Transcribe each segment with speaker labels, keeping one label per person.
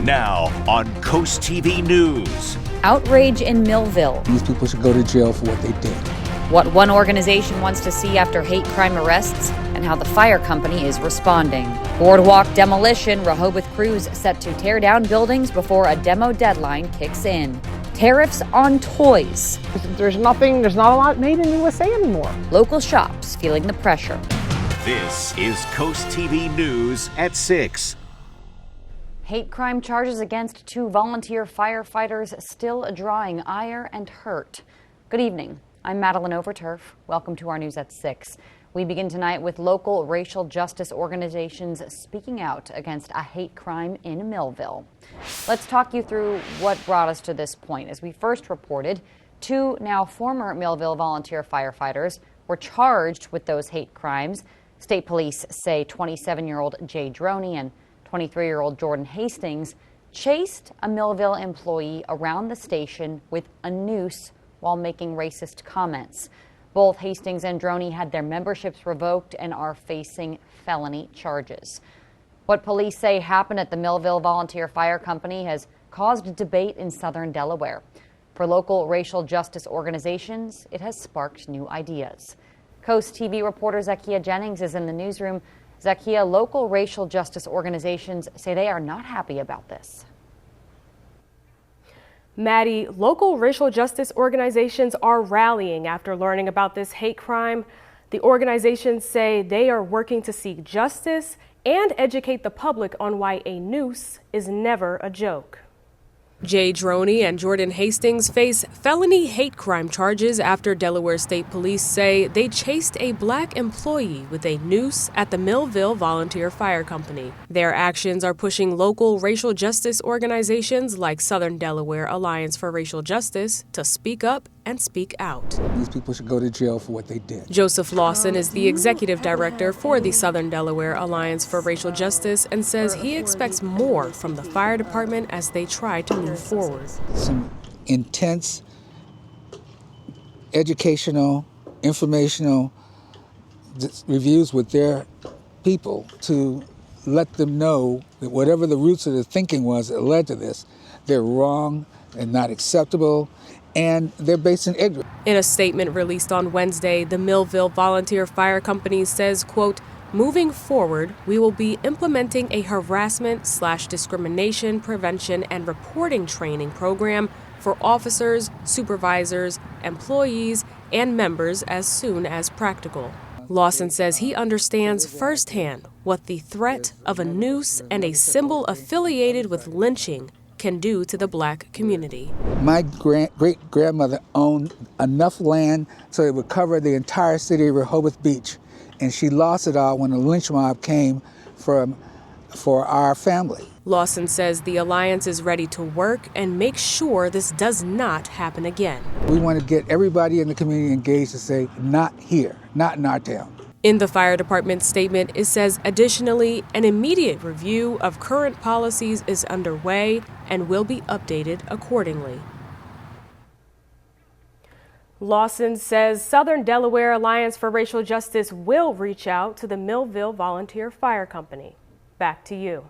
Speaker 1: Now on CoastTV News.
Speaker 2: Outrage in Millville.
Speaker 3: These people should go to jail for what they did.
Speaker 2: What one organization wants to see after hate crime arrests and how the fire company is responding. Boardwalk demolition. Rehoboth crews set to tear down buildings before a demo deadline kicks in. Tariffs on toys.
Speaker 4: There's not a lot made in the USA anymore.
Speaker 2: Local shops feeling the pressure.
Speaker 1: This is CoastTV News at 6.
Speaker 2: Hate crime charges against 2 volunteer firefighters still drawing ire and hurt. Good evening. I'm Madeline Overturf. Welcome to our News at 6. We begin tonight with local racial justice organizations speaking out against a hate crime in Millville. Let's talk you through what brought us to this point. As we first reported, 2 now former Millville volunteer firefighters were charged with those hate crimes. State police say 27-year-old Jay Droney and 23-year-old Jordan Hastings chased a Millville employee around the station with a noose while making racist comments. Both Hastings and Droney had their memberships revoked and are facing felony charges. What police say happened at the Millville Volunteer Fire Company has caused debate in southern Delaware. For local racial justice organizations, it has sparked new ideas. Coast TV reporter Zakia Jennings is in the newsroom. Zakia, local racial justice organizations say they are not happy about this.
Speaker 5: Maddie, local racial justice organizations are rallying after learning about this hate crime. The organizations say they are working to seek justice and educate the public on why a noose is never a joke. Jay Droney and Jordan Hastings face felony hate crime charges after Delaware State Police say they chased a black employee with a noose at the Millville Volunteer Fire Company. Their actions are pushing local racial justice organizations like Southern Delaware Alliance for Racial Justice to speak up and speak out.
Speaker 3: These people should go to jail for what they did.
Speaker 5: Joseph Lawson is the executive director for the Southern Delaware Alliance for Racial Justice and says he expects more from the fire department as they try to move forward.
Speaker 3: Some intense educational, informational reviews with their people to let them know that whatever the roots of the thinking was that led to this, they're wrong and not acceptable, and they're based in ignorance.
Speaker 5: In a statement released on Wednesday, the Millville Volunteer Fire Company says, quote, "Moving forward, we will be implementing a harassment/discrimination prevention and reporting training program for officers, supervisors, employees, and members as soon as practical." Lawson says he understands firsthand what the threat of a noose and a symbol affiliated with lynching can do to the black community.
Speaker 3: My great-grandmother owned enough land so it would cover the entire city of Rehoboth Beach, and she lost it all when a lynch mob came for our family.
Speaker 5: Lawson says the alliance is ready to work and make sure this does not happen again.
Speaker 3: We want to get everybody in the community engaged to say, not here, not in our town.
Speaker 5: In the fire department's statement, it says additionally, an immediate review of current policies is underway and will be updated accordingly. Lawson says Southern Delaware Alliance for Racial Justice will reach out to the Millville Volunteer Fire Company. Back to you.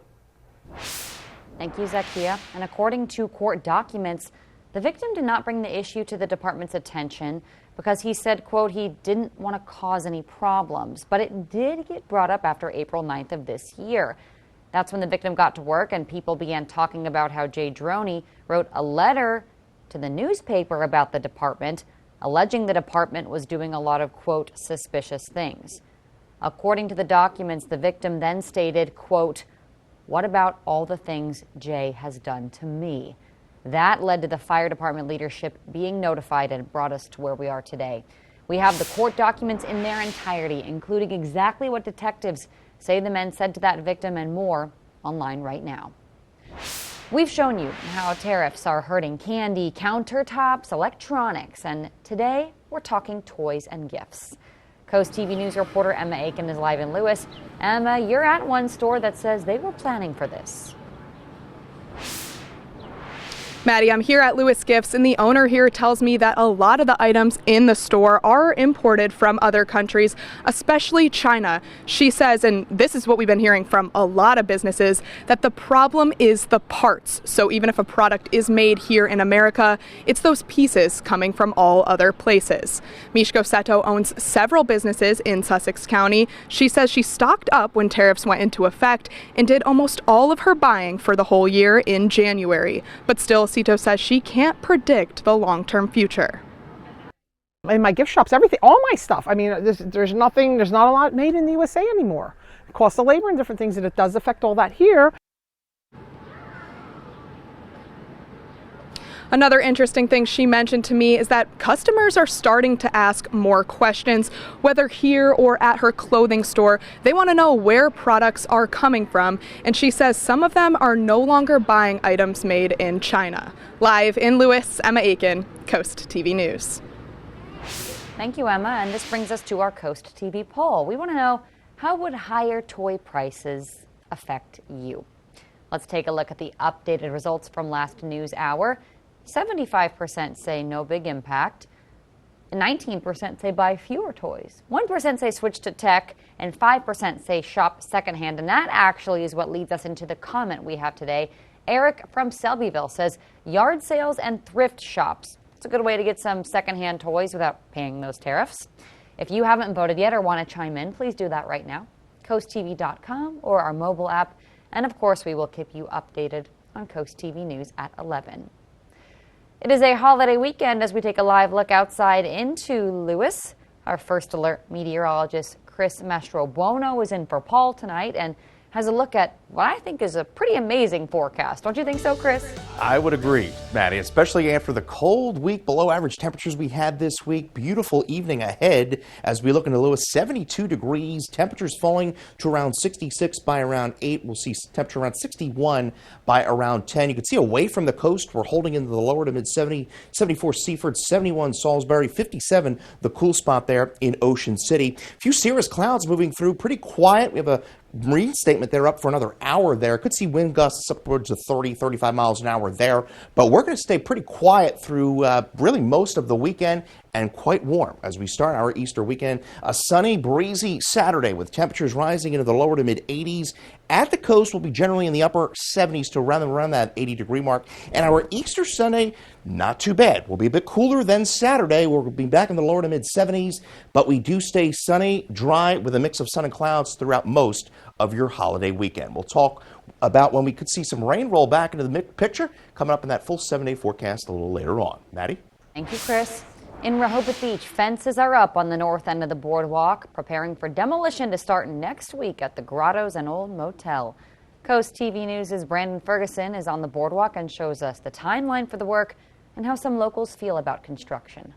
Speaker 2: Thank you, Zakia. And according to court documents, the victim did not bring the issue to the department's attention because he said, quote, he didn't want to cause any problems. But it did get brought up after April 9th of this year. That's when the victim got to work and people began talking about how Jay Droney wrote a letter to the newspaper about the department, alleging the department was doing a lot of, quote, suspicious things. According to the documents, the victim then stated, quote, "What about all the things Jay has done to me?" That led to the fire department leadership being notified and brought us to where we are today. We have the court documents in their entirety, including exactly what detectives say the men said to that victim and more, online right now. We've shown you how tariffs are hurting candy, countertops, electronics, and today we're talking toys and gifts. Coast TV News reporter Emma Aiken is live in Lewis. Emma, you're at one store that says they were planning for this.
Speaker 6: Maddie, I'm here at Lewis Gifts, and the owner here tells me that a lot of the items in the store are imported from other countries, especially China. She says, and this is what we've been hearing from a lot of businesses, that the problem is the parts. So even if a product is made here in America, it's those pieces coming from all other places. Mishko Seto owns several businesses in Sussex County. She says she stocked up when tariffs went into effect and did almost all of her buying for the whole year in January. But still, Seto says she can't predict the long-term future.
Speaker 4: In my gift shops, everything, all my stuff. I mean, there's not a lot made in the USA anymore. The cost of labor and different things, and it does affect all that here.
Speaker 6: Another interesting thing she mentioned to me is that customers are starting to ask more questions, whether here or at her clothing store. They want to know where products are coming from, and she says some of them are no longer buying items made in China. Live in Lewis, Emma Aiken, Coast TV News.
Speaker 2: Thank you, Emma. And this brings us to our Coast TV poll. We want to know, how would higher toy prices affect you? Let's take a look at the updated results from last news hour. 75% say no big impact, and 19% say buy fewer toys. 1% say switch to tech, and 5% say shop secondhand. And that actually is what leads us into the comment we have today. Eric from Selbyville says yard sales and thrift shops. It's a good way to get some secondhand toys without paying those tariffs. If you haven't voted yet or want to chime in, please do that right now. CoastTV.com or our mobile app. And of course, we will keep you updated on Coast TV News at 11. It is a holiday weekend as we take a live look outside into Lewis. Our first alert meteorologist, Chris Mastrobuono, is in for Paul tonight and has a look at what I think is a pretty amazing forecast. Don't you think so, Chris?
Speaker 7: I would agree, Maddie, especially after the cold week, below average temperatures we had this week. Beautiful evening ahead as we look into Lewis, 72 degrees, temperatures falling to around 66 by around 8. We'll see temperature around 61 by around 10. You can see away from the coast, we're holding into the lower to mid 70, 74 Seaford, 71 Salisbury, 57 the cool spot there in Ocean City. A few cirrus clouds moving through, pretty quiet. We have a marine statement there up for another hour there. Could see wind gusts upwards of 30, 35 miles an hour there. But we're going to stay pretty quiet through really most of the weekend and quite warm as we start our Easter weekend. A sunny, breezy Saturday with temperatures rising into the lower to mid 80s. At the coast, we'll be generally in the upper 70s to around that 80-degree mark. And our Easter Sunday, not too bad. We'll be a bit cooler than Saturday. We'll be back in the lower to mid 70s, but we do stay sunny, dry, with a mix of sun and clouds throughout most of your holiday weekend. We'll talk about when we could see some rain roll back into the picture coming up in that full 7-day forecast a little later on. Maddie?
Speaker 2: Thank you, Chris. In Rehoboth Beach, fences are up on the north end of the boardwalk, preparing for demolition to start next week at the Grottos and Old Motel. Coast TV News' Brandon Ferguson is on the boardwalk and shows us the timeline for the work and how some locals feel about construction.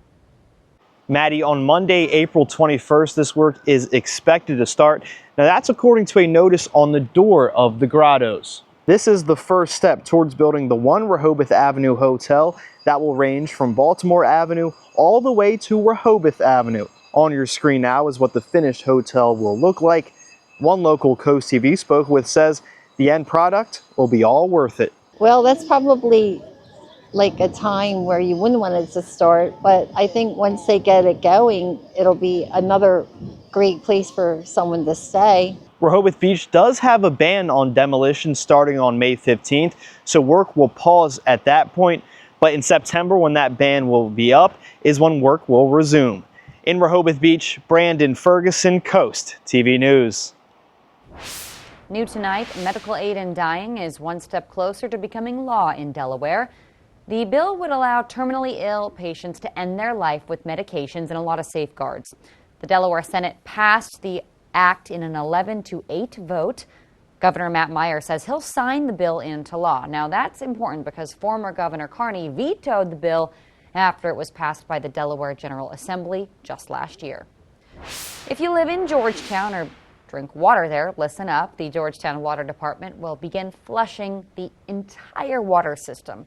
Speaker 8: Maddie, on Monday, April 21st, this work is expected to start. Now, that's according to a notice on the door of the Grottos. This is the first step towards building the One Rehoboth Avenue Hotel that will range from Baltimore Avenue all the way to Rehoboth Avenue. On your screen now is what the finished hotel will look like. One local Coast TV spoke with says the end product will be all worth it.
Speaker 9: Well, that's probably like a time where you wouldn't want it to start, but I think once they get it going, it'll be another great place for someone to stay.
Speaker 8: Rehoboth Beach does have a ban on demolition starting on May 15th, so work will pause at that point. But in September, when that ban will be up, is when work will resume. In Rehoboth Beach, Brandon Ferguson, Coast TV News.
Speaker 2: New tonight, medical aid in dying is one step closer to becoming law in Delaware. The bill would allow terminally ill patients to end their life with medications and a lot of safeguards. The Delaware Senate passed the act in an 11-8 vote. Governor Matt Meyer says he'll sign the bill into law. Now, that's important because former Governor Carney vetoed the bill after it was passed by the Delaware General Assembly just last year. If you live in Georgetown or drink water there, listen up. The Georgetown Water Department will begin flushing the entire water system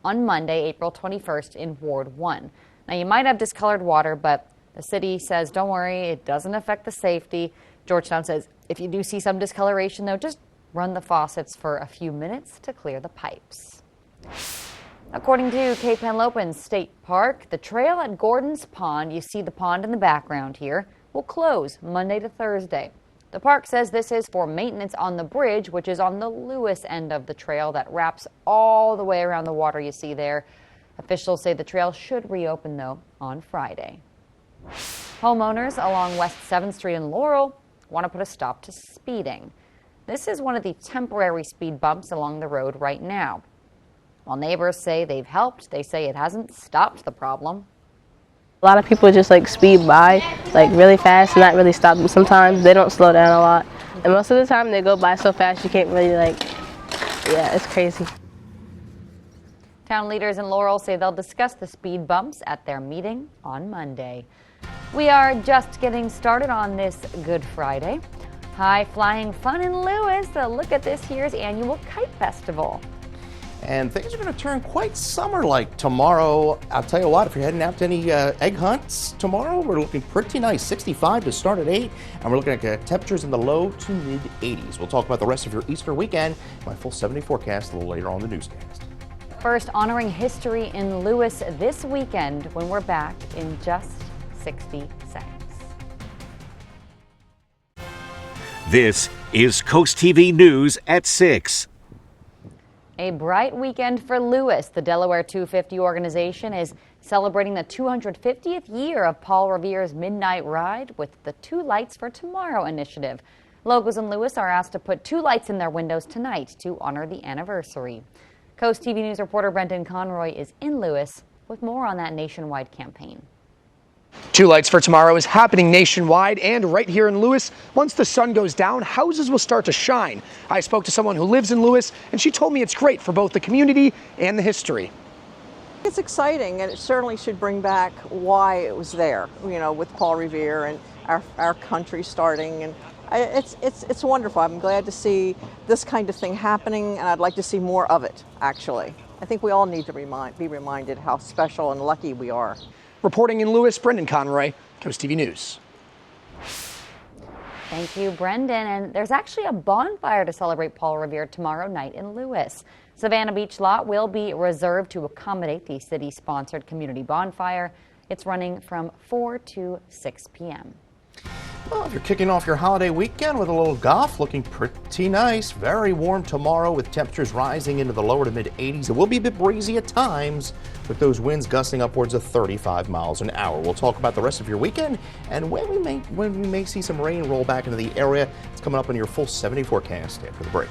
Speaker 2: on Monday, April 21st in Ward 1. Now, you might have discolored water, but the city says, don't worry, it doesn't affect the safety. Georgetown says if you do see some discoloration, though, just run the faucets for a few minutes to clear the pipes. According to Cape Henlopen State Park, the trail at Gordon's Pond, you see the pond in the background here, will close Monday to Thursday. The park says this is for maintenance on the bridge, which is on the Lewis end of the trail that wraps all the way around the water you see there. Officials say the trail should reopen, though, on Friday. Homeowners along West 7th Street in Laurel want to put a stop to speeding. This is one of the temporary speed bumps along the road right now. While neighbors say they've helped, they say it hasn't stopped the problem.
Speaker 10: A lot of people just speed by really fast and not really stop. Sometimes they don't slow down a lot. And most of the time they go by so fast you can't really yeah, it's crazy.
Speaker 2: Town leaders in Laurel say they'll discuss the speed bumps at their meeting on Monday. We are just getting started on this Good Friday. High flying fun in Lewis. A look at this year's annual kite festival.
Speaker 7: And things are going to turn quite summer-like tomorrow. I'll tell you what, if you're heading out to any egg hunts tomorrow, we're looking pretty nice. 65 to start at 8, and we're looking at temperatures in the low to mid-80s. We'll talk about the rest of your Easter weekend, my full 70 forecast a little later on the newscast.
Speaker 2: First, honoring history in Lewis this weekend when we're back in just 60 seconds.
Speaker 1: This is Coast TV News at 6.
Speaker 2: A bright weekend for Lewis. The Delaware 250 organization is celebrating the 250th year of Paul Revere's Midnight Ride with the Two Lights for Tomorrow initiative. Locals in Lewis are asked to put 2 lights in their windows tonight to honor the anniversary. Coast TV News reporter Brendan Conroy is in Lewis with more on that nationwide campaign.
Speaker 11: Two Lights for Tomorrow is happening nationwide and right here in Lewis. Once the sun goes down, houses will start to shine. I spoke to someone who lives in Lewis, and she told me it's great for both the community and the history.
Speaker 12: It's exciting, and it certainly should bring back why it was there, with Paul Revere and our country starting. And it's wonderful. I'm glad to see this kind of thing happening, and I'd like to see more of it, actually. I think we all need to be reminded how special and lucky we are.
Speaker 11: Reporting in Lewis, Brendan Conroy, Coast TV News.
Speaker 2: Thank you, Brendan. And there's actually a bonfire to celebrate Paul Revere tomorrow night in Lewis. Savannah Beach Lot will be reserved to accommodate the city-sponsored community bonfire. It's running from 4 to 6 p.m.
Speaker 7: Well, if you're kicking off your holiday weekend with a little golf, looking pretty nice. Very warm tomorrow with temperatures rising into the lower to mid 80s. It will be a bit breezy at times with those winds gusting upwards of 35 miles an hour. We'll talk about the rest of your weekend and when we may see some rain roll back into the area. It's coming up on your full 70 forecast after the break.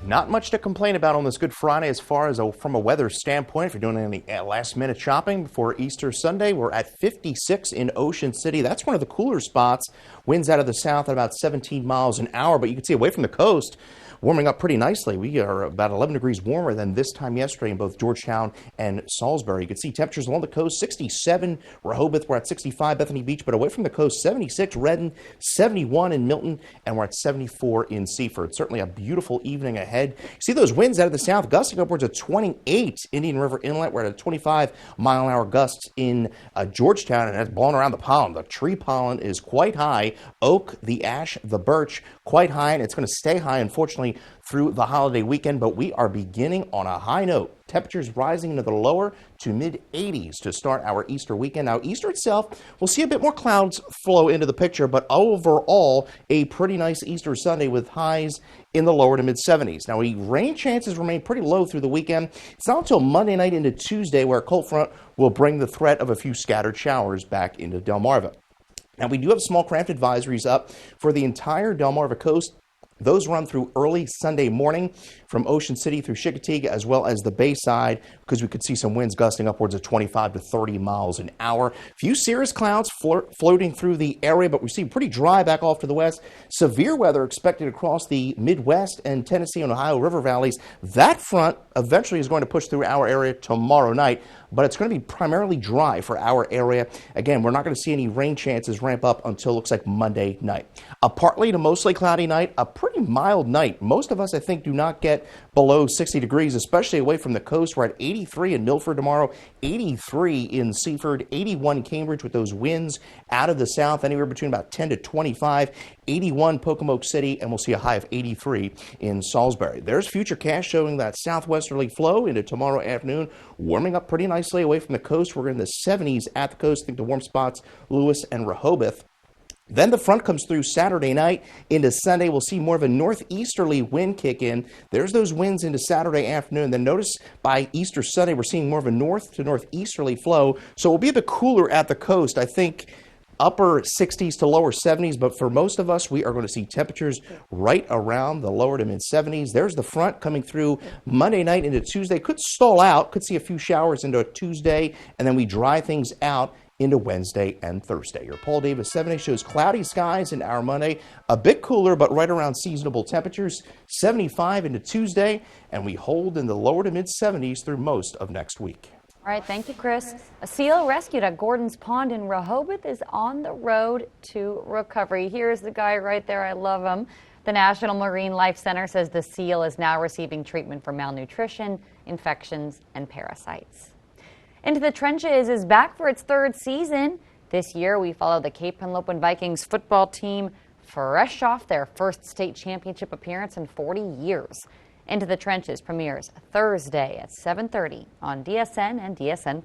Speaker 7: Not much to complain about on this Good Friday as far as from a weather standpoint. If you're doing any last-minute shopping before Easter Sunday, we're at 56 in Ocean City. That's one of the cooler spots. Winds out of the south at about 17 miles an hour, but you can see away from the coast, warming up pretty nicely. We are about 11 degrees warmer than this time yesterday in both Georgetown and Salisbury. You can see temperatures along the coast, 67. Rehoboth, we're at 65. Bethany Beach, but away from the coast, 76. Redden, 71 in Milton, and we're at 74 in Seaford. Certainly a beautiful evening ahead. You see those winds out of the south gusting upwards of 28. Indian River Inlet, we're at a 25-mile-an-hour gusts in Georgetown, and that's blowing around the pollen. The tree pollen is quite high. Oak, the ash, the birch, quite high, and it's going to stay high, unfortunately, through the holiday weekend, but we are beginning on a high note. Temperatures rising into the lower to mid 80s to start our Easter weekend. Now, Easter itself, we'll see a bit more clouds flow into the picture, but overall, a pretty nice Easter Sunday with highs in the lower to mid 70s. Now, rain chances remain pretty low through the weekend. It's not until Monday night into Tuesday where a cold front will bring the threat of a few scattered showers back into Delmarva. Now, we do have small craft advisories up for the entire Delmarva coast. Those run through early Sunday morning from Ocean City through Chickatigga as well as the Bayside, because we could see some winds gusting upwards of 25 to 30 miles an hour. Few cirrus clouds floating through the area, but we see pretty dry back off to the west. Severe weather expected across the Midwest and Tennessee and Ohio River valleys. That front eventually is going to push through our area tomorrow night, but it's going to be primarily dry for our area. Again, we're not going to see any rain chances ramp up until it looks like Monday night. A partly to mostly cloudy night, a pretty pretty mild night. Most of us, I think, do not get below 60 degrees, especially away from the coast. We're at 83 in Milford tomorrow, 83 in Seaford, 81 Cambridge with those winds out of the south, anywhere between about 10 to 25, 81 Pocomoke City, and we'll see a high of 83 in Salisbury. There's futurecast showing that southwesterly flow into tomorrow afternoon, warming up pretty nicely away from the coast. We're in the 70s at the coast. I think the warm spots, Lewis and Rehoboth. Then the front comes through Saturday night into Sunday. We'll see more of a northeasterly wind kick in. There's those winds into Saturday afternoon. Then notice by Easter Sunday, we're seeing more of a north to northeasterly flow. So we'll be a bit cooler at the coast. I think upper 60s to lower 70s, but for most of us, we are going to see temperatures right around the lower to mid 70s. There's the front coming through Monday night into Tuesday. Could stall out, could see a few showers into Tuesday, and then we dry things out into Wednesday and Thursday. Your Paul Davis 7-day shows cloudy skies into our Monday, a bit cooler, but right around seasonable temperatures, 75 into Tuesday, and we hold in the lower to mid 70s through most of next week.
Speaker 2: All right, thank you, Chris. A seal rescued at Gordon's Pond in Rehoboth is on the road to recovery. Here's the guy right there. I love him. The National Marine Life Center says the seal is now receiving treatment for malnutrition, infections, and parasites. Into the Trenches is back for its third season. This year, we follow the Cape Henlopen Vikings football team fresh off their first state championship appearance in 40 years. Into the Trenches premieres Thursday at 7:30 on DSN and DSN+.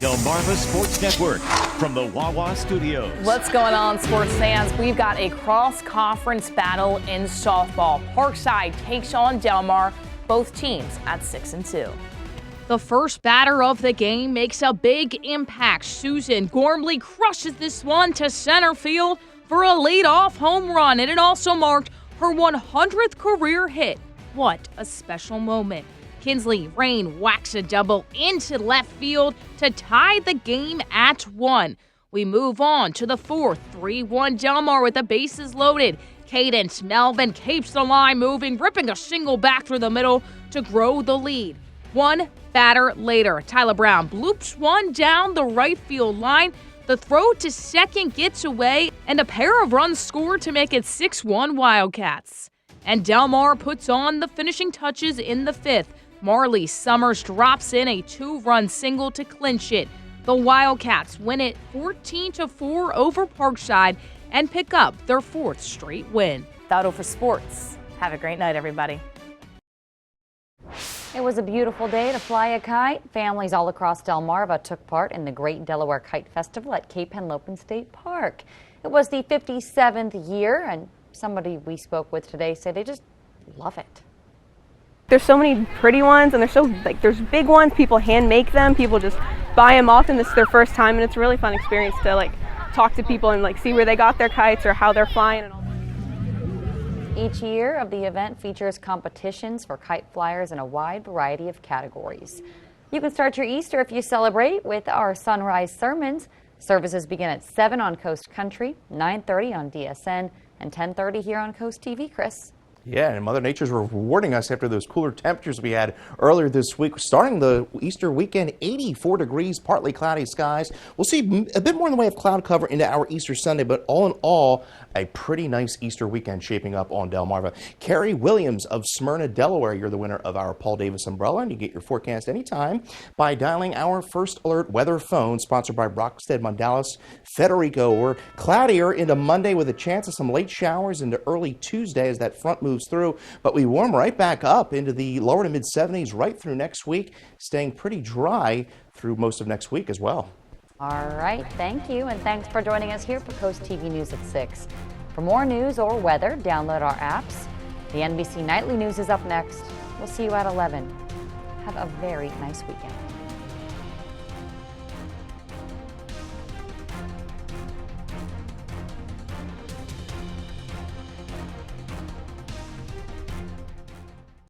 Speaker 1: Delmarva Sports Network from the Wawa Studios.
Speaker 13: What's going on, sports fans? We've got a cross-conference battle in softball. Parkside takes on Delmar, both teams at 6-2.
Speaker 14: The first batter of the game makes a big impact. Susan Gormley crushes this one to center field for a leadoff home run, and it also marked her 100th career hit. What a special moment. Kinsley Rain whacks a double into left field to tie the game at 1. We move on to the fourth, 3-1 Delmar with the bases loaded. Cadence Melvin keeps the line moving, ripping a single back through the middle to grow the lead. One batter later, Tyler Brown bloops one down the right field line. The throw to second gets away, and a pair of runs scored to make it 6-1 Wildcats. And Delmar puts on the finishing touches in the fifth. Marley Summers drops in a 2-run single to clinch it. The Wildcats win it 14-4 over Parkside and pick up their 4th straight win.
Speaker 13: That'll for sports. Have a great night, everybody.
Speaker 2: It was a beautiful day to fly a kite. Families all across Delmarva took part in the Great Delaware Kite Festival at Cape Henlopen State Park. It was the 57th year, and somebody we spoke with today said they just love it.
Speaker 15: There's so many pretty ones, and there's big ones. People hand make them. People just buy them often. This is their first time, and it's a really fun experience to talk to people and see where they got their kites or how they're flying and all.
Speaker 2: Each year of the event features competitions for kite flyers in a wide variety of categories. You can start your Easter if you celebrate with our sunrise sermons. Services begin at 7 on Coast Country, 9:30 on DSN, and 10:30 here on Coast TV. Chris.
Speaker 7: Yeah, and Mother Nature's rewarding us after those cooler temperatures we had earlier this week. Starting the Easter weekend, 84 degrees, partly cloudy skies. We'll see a bit more in the way of cloud cover into our Easter Sunday, but all in all, a pretty nice Easter weekend shaping up on Delmarva. Carrie Williams of Smyrna, Delaware, you're the winner of our Paul Davis umbrella, and you get your forecast anytime by dialing our First Alert weather phone, sponsored by Rockstead Mondalis Federico. We're cloudier into Monday with a chance of some late showers into early Tuesday as that front moves through, but we warm right back up into the lower to mid 70s right through next week, staying pretty dry through most of next week as well.
Speaker 2: All right, thank you, and thanks for joining us here for Coast TV News at 6. For more news or weather, download our apps. The NBC Nightly News is up next. We'll see you at 11. Have a very nice weekend.